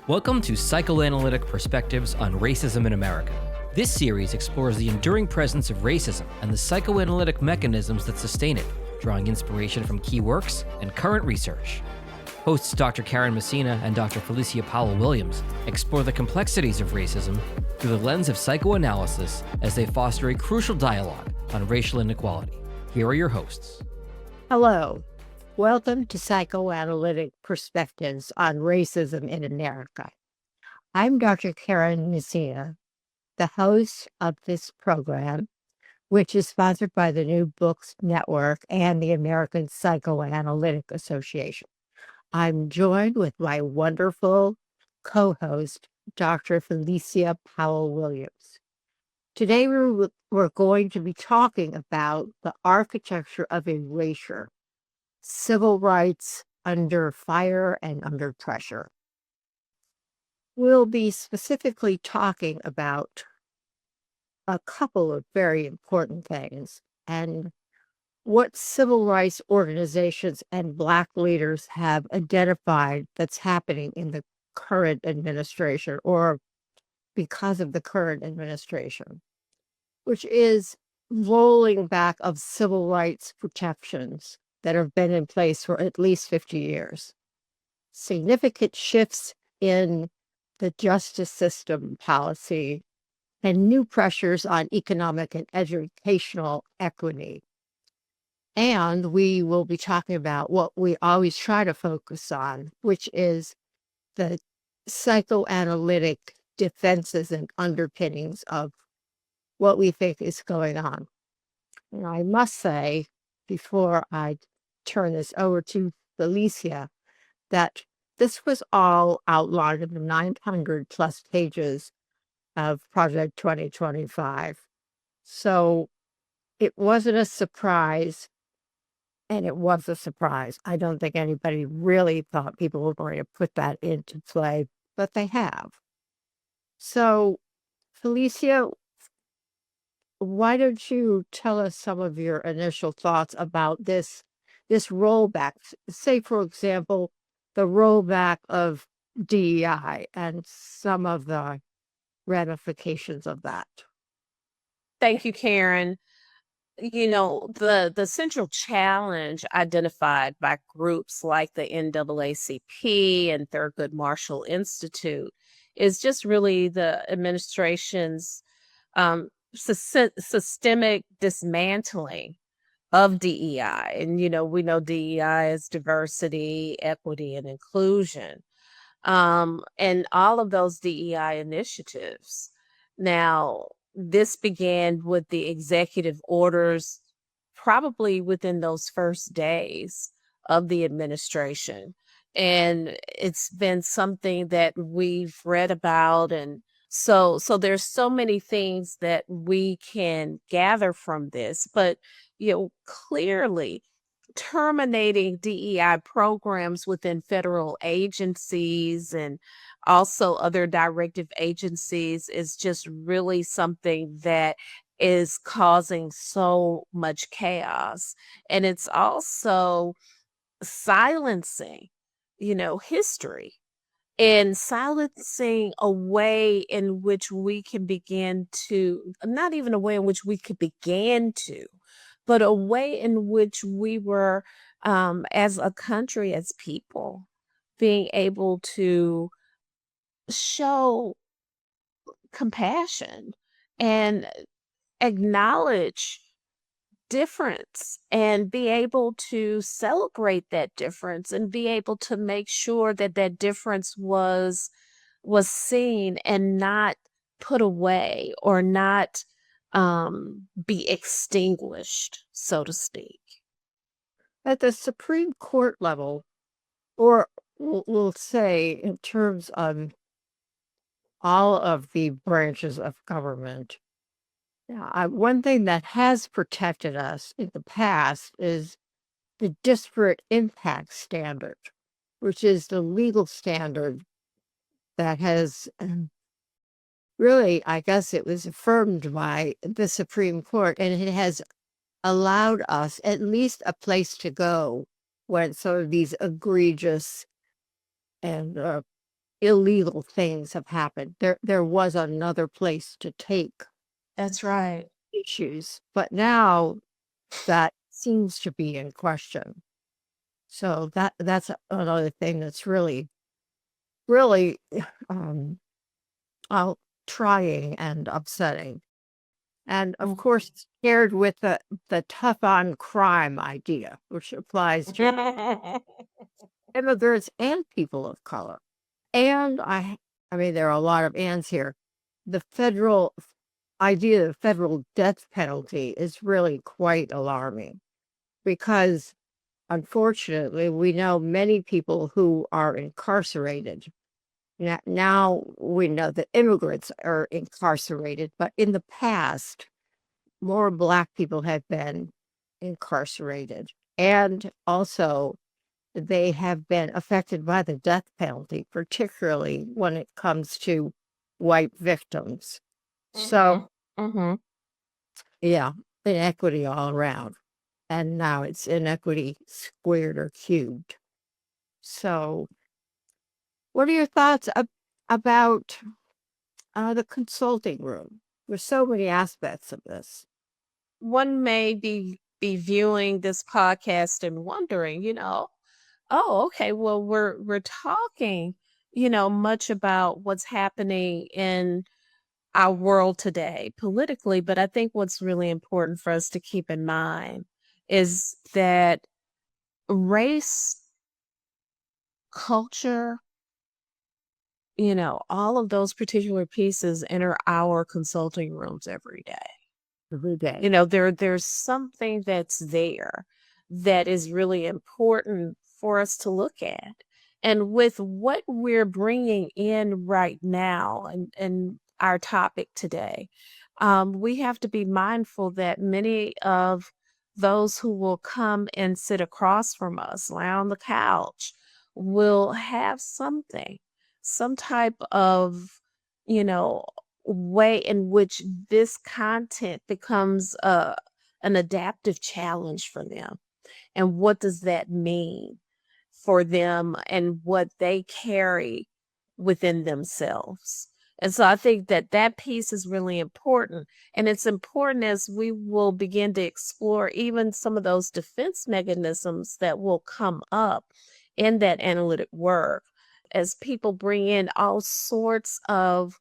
Welcome to Psychoanalytic Perspectives on Racism in America. This series explores the enduring presence of racism and the psychoanalytic mechanisms that sustain it, drawing inspiration from key works and current research. Hosts Dr. Karen Messina and Dr. Felicia Powell-Williams explore the complexities of racism through the lens of psychoanalysis as they foster a crucial dialogue on racial inequality. Here are your hosts. Hello. Welcome to Psychoanalytic Perspectives on Racism in America. I'm Dr. Karen Messina, the host of this program, which is sponsored by the New Books Network and the American Psychoanalytic Association. I'm joined with my wonderful co-host, Dr. Felicia Powell-Williams. Today, we're going to be talking about the architecture of erasure, civil rights under fire and under pressure. We'll be specifically talking about a couple of very important things and what civil rights organizations and Black leaders have identified that's happening in the current administration or because of the current administration, which is rolling back of civil rights protections that have been in place for at least 50 years. Significant shifts in the justice system policy and new pressures on economic and educational equity. And we will be talking about what we always try to focus on, which is the psychoanalytic defenses and underpinnings of what we think is going on. And I must say, before I turn this over to Felicia, that this was all outlined in the 900 plus pages of Project 2025. So it wasn't a surprise, and it was a surprise. I don't think anybody really thought people were going to put that into play, but they have. So, Felicia, why don't you tell us some of your initial thoughts about this rollback? Say, for example, the rollback of DEI and some of the ramifications of that. Thank you, Karen. You know, the central challenge identified by groups like the NAACP and Thurgood Marshall Institute is just really the administration's systemic dismantling of DEI. And, you know, we know DEI is diversity, equity, and inclusion. And all of those DEI initiatives. Now, this began with the executive orders, probably within those first days of the administration. And it's been something that we've read about. And so there's so many things that we can gather from this, but, you know, clearly terminating DEI programs within federal agencies and also other directive agencies is just really something that is causing so much chaos. And it's also silencing, you know, history and silencing a way in which we can begin to, not even a way in which we could begin to, but a way in which we were, as a country, as people, being able to show compassion and acknowledge difference and be able to celebrate that difference and be able to make sure that that difference was seen and not put away or not be extinguished, so to speak. At the Supreme Court level, or we'll say in terms of all of the branches of government, one thing that has protected us in the past is the disparate impact standard, which is the legal standard that has really, I guess it was affirmed by the Supreme Court, and it has allowed us at least a place to go when some of these egregious and illegal things have happened. There was another place to take That's right. issues, but now that seems to be in question. So that's another thing that's really, really um, trying and upsetting. And of course, it's paired with the tough on crime idea, which applies to immigrants and people of color. And I mean, there are a lot of ands here. The federal idea of federal death penalty is really quite alarming because unfortunately, we know many people who are incarcerated. Now we know that immigrants are incarcerated, but in the past, more Black people have been incarcerated. And also, they have been affected by the death penalty, particularly when it comes to white victims. So, Mm-hmm. yeah, inequity all around. And now it's inequity squared or cubed. So, what are your thoughts about the consulting room? There's so many aspects of this. One may be viewing this podcast and wondering, oh, okay, well, we're talking, much about what's happening in our world today politically, but I think what's really important for us to keep in mind is that race, culture, all of those particular pieces enter our consulting rooms every day. Every day. There's something that's there that is really important for us to look at. And with what we're bringing in right now and our topic today, we have to be mindful that many of those who will come and sit across from us, lie on the couch, will have something, some type of, you know, way in which this content becomes an adaptive challenge for them. And what does that mean for them and what they carry within themselves? And so I think that that piece is really important. And it's important as we will begin to explore even some of those defense mechanisms that will come up in that analytic work as people bring in all sorts of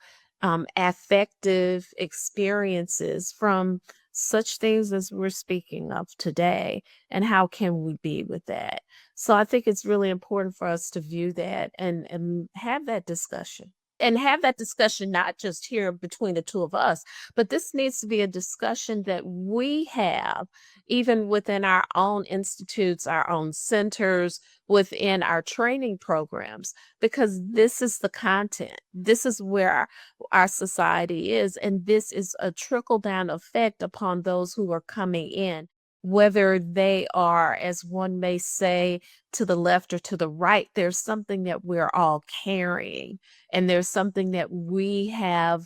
affective experiences from such things as we're speaking of today, and how can we be with that? So I think it's really important for us to view that and have that discussion. And have that discussion not just here between the two of us, but this needs to be a discussion that we have even within our own institutes, our own centers, within our training programs, because this is the content. This is where our society is, and this is a trickle down effect upon those who are coming in, whether they are, as one may say, to the left or to the right. There's something that we're all carrying, and there's something that we have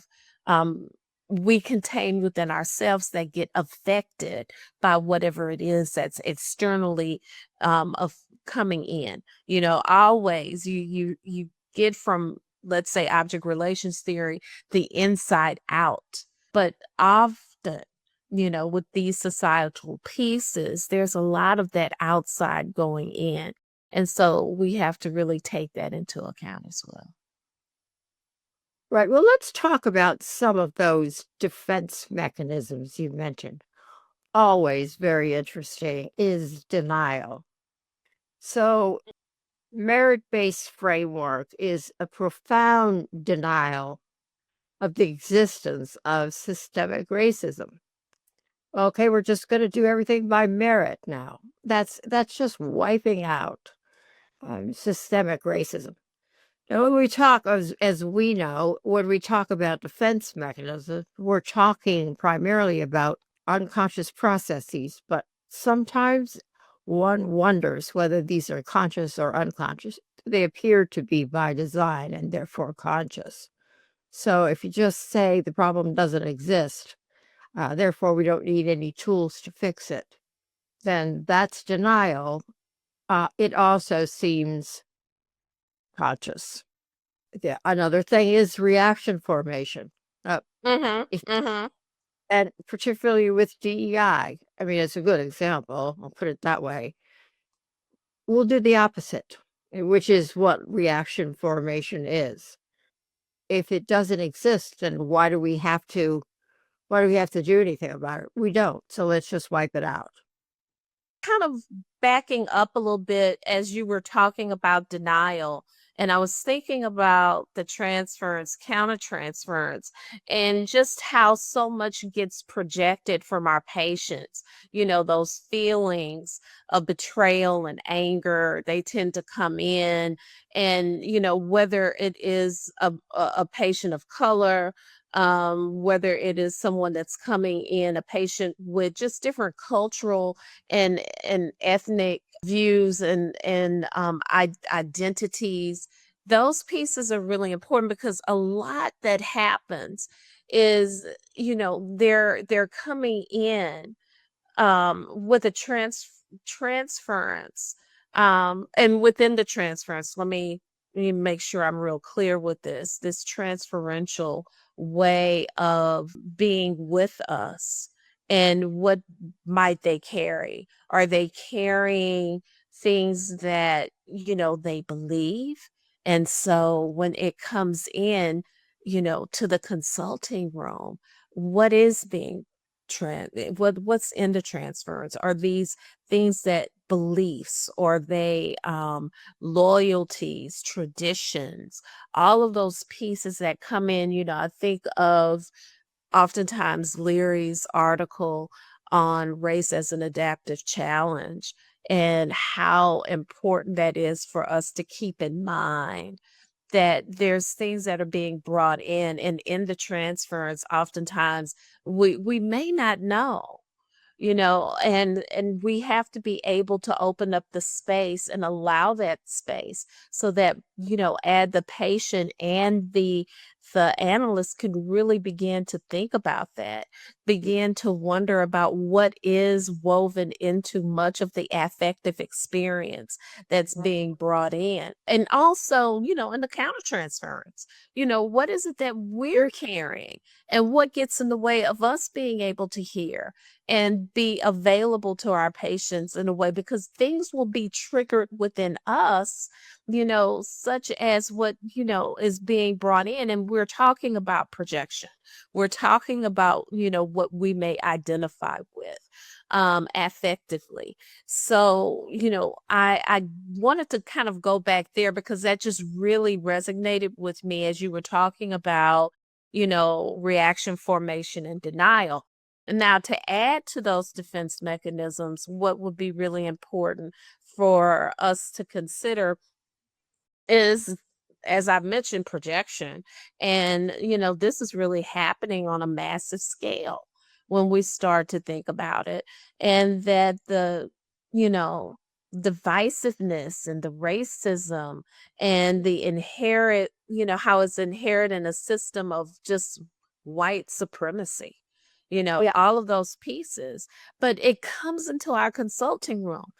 we contain within ourselves that get affected by whatever it is that's externally of coming in. Always you get from, let's say, object relations theory, the inside out. But often, with these societal pieces, there's a lot of that outside going in. And so we have to really take that into account as well. Right. Well, let's talk about some of those defense mechanisms you mentioned. Always very interesting is denial. So, merit-based framework is a profound denial of the existence of systemic racism. Okay, we're just going to do everything by merit now. That's just wiping out systemic racism. Now, when we talk, as we know, when we talk about defense mechanisms, we're talking primarily about unconscious processes, but sometimes one wonders whether these are conscious or unconscious. They appear to be by design and therefore conscious. So if you just say the problem doesn't exist, therefore we don't need any tools to fix it, then that's denial. It also seems conscious. Another thing is reaction formation. Mhm. If, Mhm. and particularly with DEI, I mean, it's a good example. I'll put it that way. We'll do the opposite, which is what reaction formation is. If it doesn't exist, then why do we have to do anything about it? We don't. So let's just wipe it out. Kind of backing up a little bit as you were talking about denial, and I was thinking about the transference, countertransference, and just how so much gets projected from our patients. Those feelings of betrayal and anger, they tend to come in, and whether it is a patient of color, whether it is someone that's coming in, a patient with just different cultural and ethnic views and identities. Those pieces are really important because a lot that happens is they're coming in with a transference, and within the transference, let me make sure I'm real clear with this transferential way of being with us. And what might they carry? Are they carrying things that they believe? And so when it comes in to the consulting room, what is being what's in the transference? Are these things that beliefs, or they loyalties, traditions, all of those pieces that come in? I think of oftentimes Leary's article on race as an adaptive challenge, and how important that is for us to keep in mind that there's things that are being brought in, and in the transference oftentimes we may not know, and we have to be able to open up the space and allow that space, so that add the patient and the analyst can really begin to think about that, begin to wonder about what is woven into much of the affective experience that's being brought in. And also, in the countertransference, what is it that we're carrying, and what gets in the way of us being able to hear and be available to our patients in a way, because things will be triggered within us, such as what, is being brought in. And we're talking about projection. We're talking about, what we may identify with affectively. So, I wanted to kind of go back there because that just really resonated with me as you were talking about, reaction formation and denial. And now, to add to those defense mechanisms, what would be really important for us to consider is, as I've mentioned, projection. And, this is really happening on a massive scale when we start to think about it. And that you know, divisiveness and the racism and the inherent, how it's inherent in a system of just white supremacy, Yeah. all of those pieces. But it comes into our consulting room,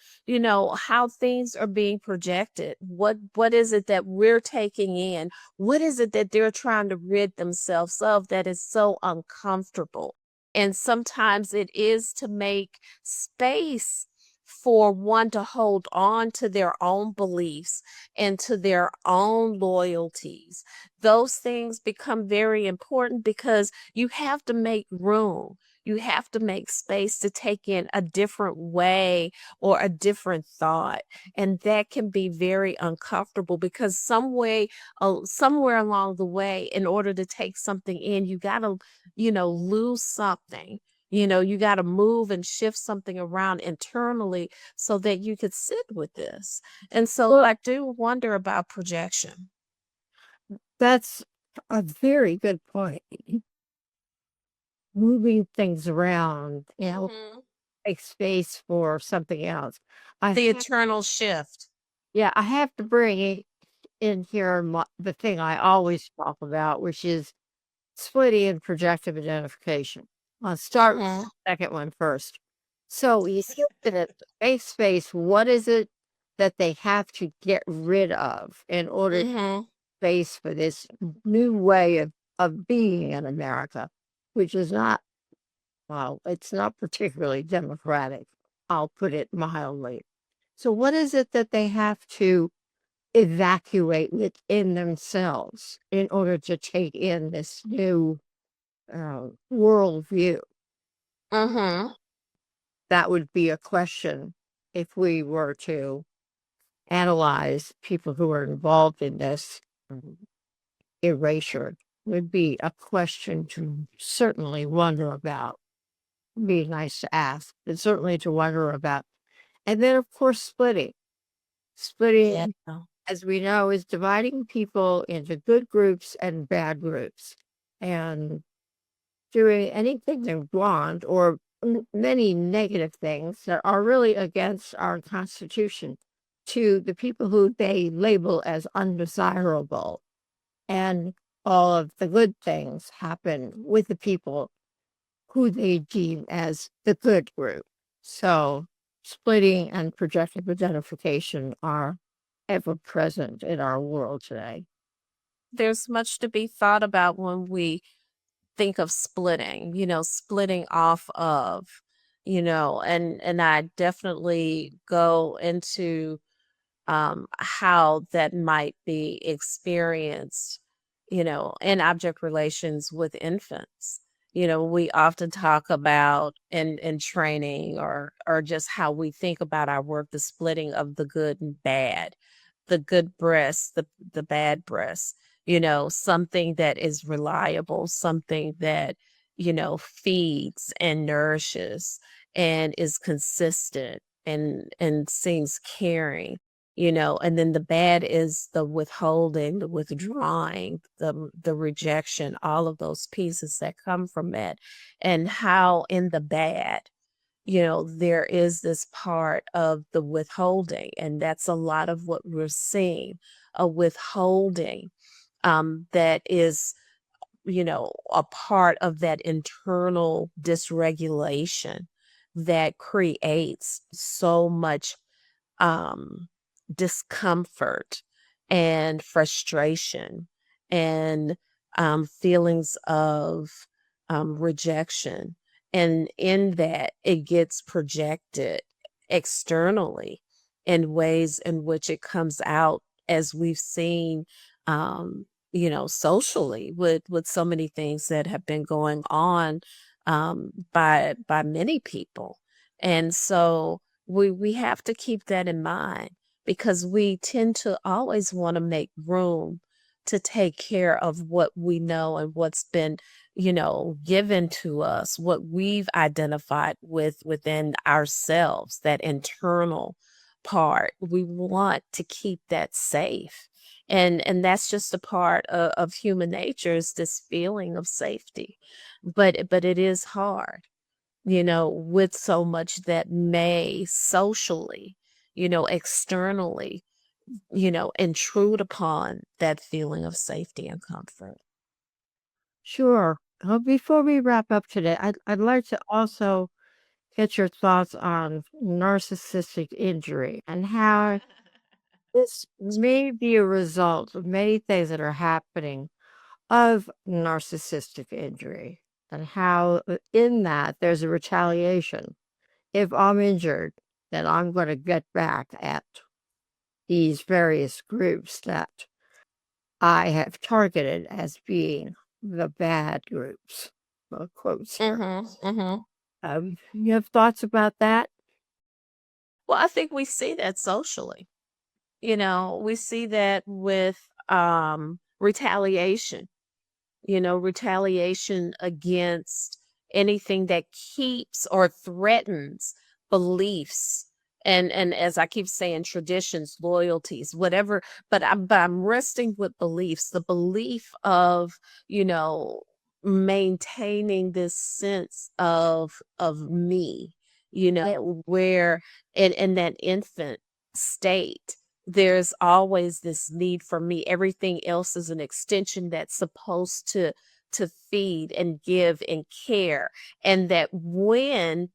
how things are being projected. What is it that we're taking in? What is it that they're trying to rid themselves of that is so uncomfortable? And sometimes it is to make space for one to hold on to their own beliefs and to their own loyalties. Those things become very important because you have to make room. You have to make space to take in a different way or a different thought. And that can be very uncomfortable because somewhere along the way, in order to take something in, you got to, lose something. You got to move and shift something around internally so that you could sit with this. And so I do wonder about projection. That's a very good point. Moving things around, make space for something else. The eternal shift. I have to bring in here the thing I always talk about, which is splitting and projective identification. I'll start with the second one first. So you see that at the base space, what is it that they have to get rid of in order to space for this new way of being in America, which is not, well, it's not particularly democratic. I'll put it mildly. So what is it that they have to evacuate within themselves in order to take in this new worldview? Mm-hmm. That would be a question if we were to analyze people who are involved in this erasure. Would be a question to certainly wonder about. Be nice to ask, and certainly to wonder about. And then, of course, splitting. Splitting, Yeah. as we know, is dividing people into good groups and bad groups, and doing anything they want or many negative things that are really against our Constitution to the people who they label as undesirable. And all of the good things happen with the people who they deem as the good group. So splitting and projective identification are ever present in our world today. There's much to be thought about when we think of splitting, splitting off of, and I definitely go into how that might be experienced, in object relations with infants. We often talk about in training or just how we think about our work, the splitting of the good and bad, the good breasts, the bad breasts, something that is reliable, something that, feeds and nourishes and is consistent and seems caring, and then the bad is the withholding, the withdrawing, the rejection, all of those pieces that come from it. And how in the bad, there is this part of the withholding, and that's a lot of what we're seeing, a withholding that is, a part of that internal dysregulation that creates so much discomfort and frustration and feelings of rejection. And in that, it gets projected externally in ways in which it comes out, as we've seen, socially with so many things that have been going on by many people. And so we have to keep that in mind, because we tend to always want to make room to take care of what we know and what's been, given to us, what we've identified within ourselves, that internal part. We want to keep that safe. And that's just a part of human nature, is this feeling of safety. But it is hard, with so much that may socially, externally, intrude upon that feeling of safety and comfort. Sure. Well, before we wrap up today, I'd like to also get your thoughts on narcissistic injury and how this may be a result of many things that are happening of narcissistic injury, and how in that there's a retaliation. If I'm injured, then I'm going to get back at these various groups that I have targeted as being the bad groups. Quotes here. You have thoughts about that? Well, I think we see that socially. We see that with retaliation, retaliation against anything that keeps or threatens beliefs. And as I keep saying, traditions, loyalties, whatever, but I'm resting with beliefs, the belief of, maintaining this sense of me, where in that infant state, there's always this need for me. Everything else is an extension that's supposed to feed and give and care. And that when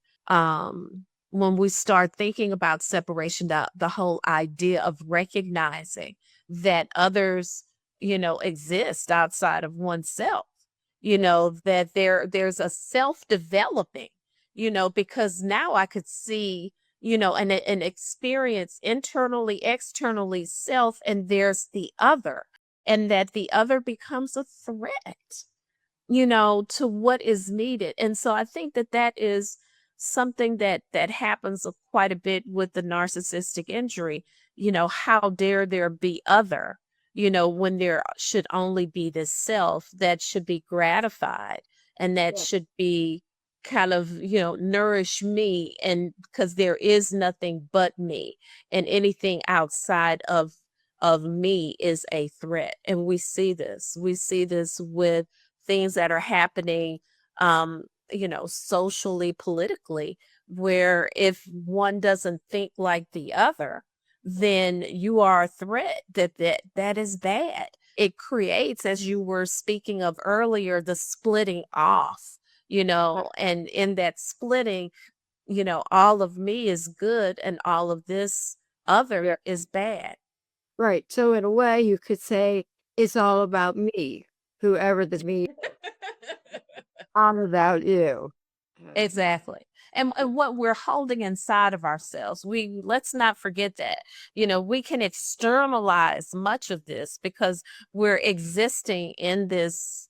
we start thinking about separation, the whole idea of recognizing that others, exist outside of oneself. That there's a self-developing, because now I could see, and experience internally, externally self, and there's the other, and that the other becomes a threat, to what is needed. And so I think that is something that happens quite a bit with the narcissistic injury. How dare there be other, when there should only be this self that should be gratified, and that should be kind of, nourish me, and because there is nothing but me, and anything outside of me is a threat. And we see this with things that are happening, socially, politically, where if one doesn't think like the other, then you are a threat. That is bad. It creates, as you were speaking of earlier, the splitting off, and in that splitting, all of me is good and all of this other is bad. Right. So in a way, you could say it's all about me, whoever the me, all about you. Exactly. And what we're holding inside of ourselves, let's not forget that. We can externalize much of this because we're existing in this,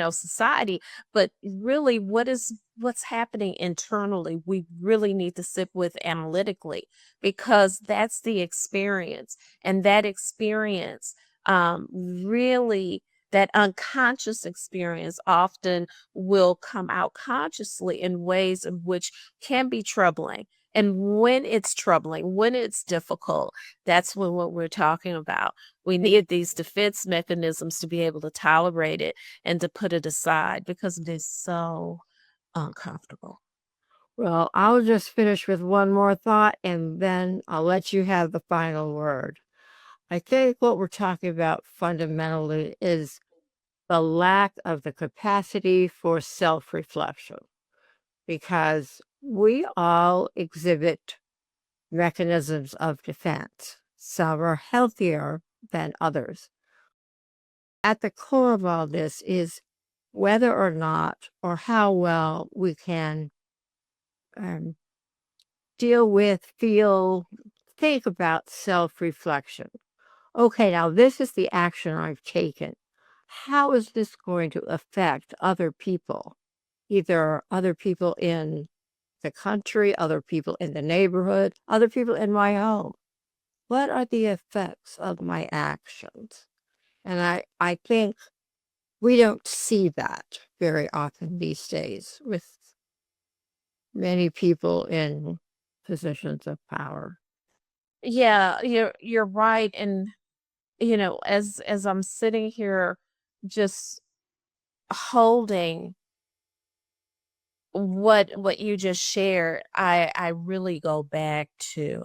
society, but really what's happening internally, we really need to sit with analytically, because that's the experience. And that experience, really, that unconscious experience often will come out consciously in ways in which can be troubling. And when it's troubling, when it's difficult, that's when what we're talking about. We need these defense mechanisms to be able to tolerate it and to put it aside, because it is so uncomfortable. Well, I'll just finish with one more thought, and then I'll let you have the final word. I think what we're talking about fundamentally is the lack of the capacity for self-reflection, because we all exhibit mechanisms of defense. Some are healthier than others. At the core of all this is whether or not, or how well we can deal with, feel, think about self-reflection. Okay, now this is the action I've taken. How is this going to affect other people? Either other people in the country, other people in the neighborhood, other people in my home. What are the effects of my actions? And I think we don't see that very often these days with many people in positions of power. Yeah, you're right. And as I'm sitting here just holding what you just shared, I really go back to,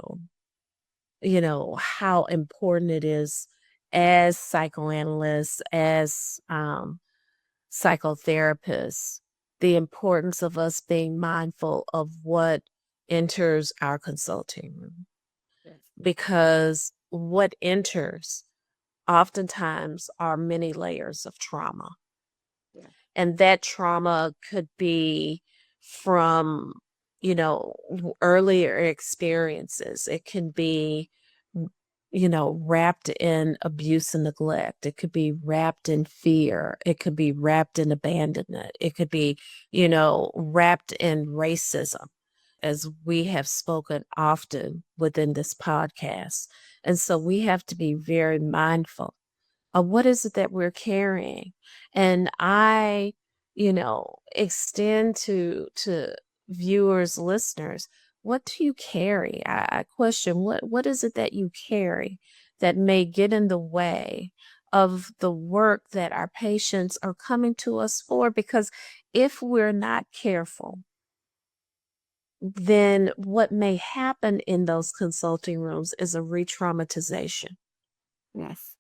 how important it is as psychoanalysts, as psychotherapists, the importance of us being mindful of what enters our consulting room. Yes. Because what enters oftentimes are many layers of trauma. Yeah. And that trauma could be from, earlier experiences. It can be, wrapped in abuse and neglect. It could be wrapped in fear. It could be wrapped in abandonment. It could be, wrapped in racism, as we have spoken often within this podcast. And so we have to be very mindful of what is it that we're carrying. And I, extend to viewers, listeners, what do you carry? I question, what is it that you carry that may get in the way of the work that our patients are coming to us for? Because if we're not careful, then what may happen in those consulting rooms is a re-traumatization. Yes.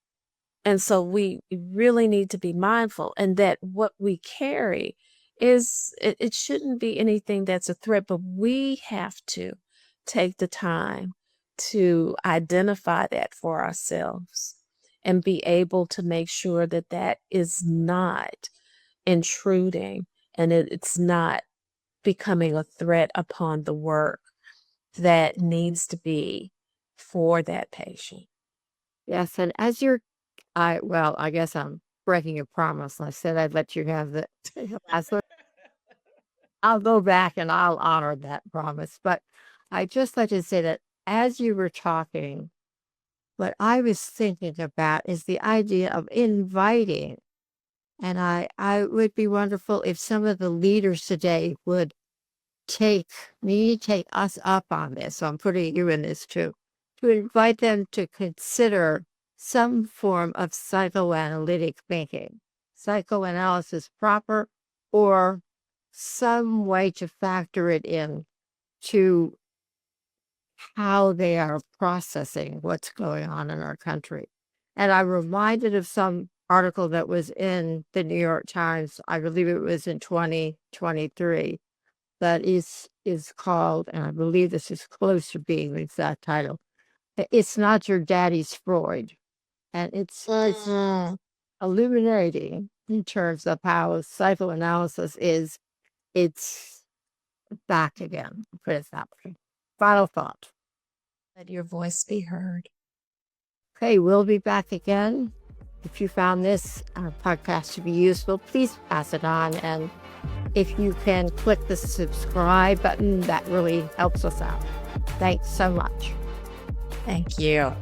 And so we really need to be mindful, and that what we carry it shouldn't be anything that's a threat, but we have to take the time to identify that for ourselves and be able to make sure that that is not intruding and it's not becoming a threat upon the work that needs to be for that patient. Yes, and I guess I'm breaking a promise. I said I'd let you have the last one. I'll go back and I'll honor that promise. But I just like to say that as you were talking, what I was thinking about is the idea of inviting. And I would be wonderful if some of the leaders today would take us up on this. So I'm putting you in this too, to invite them to consider some form of psychoanalytic thinking, psychoanalysis proper, or some way to factor it in to how they are processing what's going on in our country. And I'm reminded of some article that was in the New York Times, I believe it was in 2023, that is called, and I believe this is close to being the exact title, It's Not Your Daddy's Freud. And it's illuminating in terms of how psychoanalysis it's back again, put it that way. Final thought. Let your voice be heard. Okay, we'll be back again. If you found this podcast to be useful, please pass it on. And if you can click the subscribe button, that really helps us out. Thanks so much. Thank you.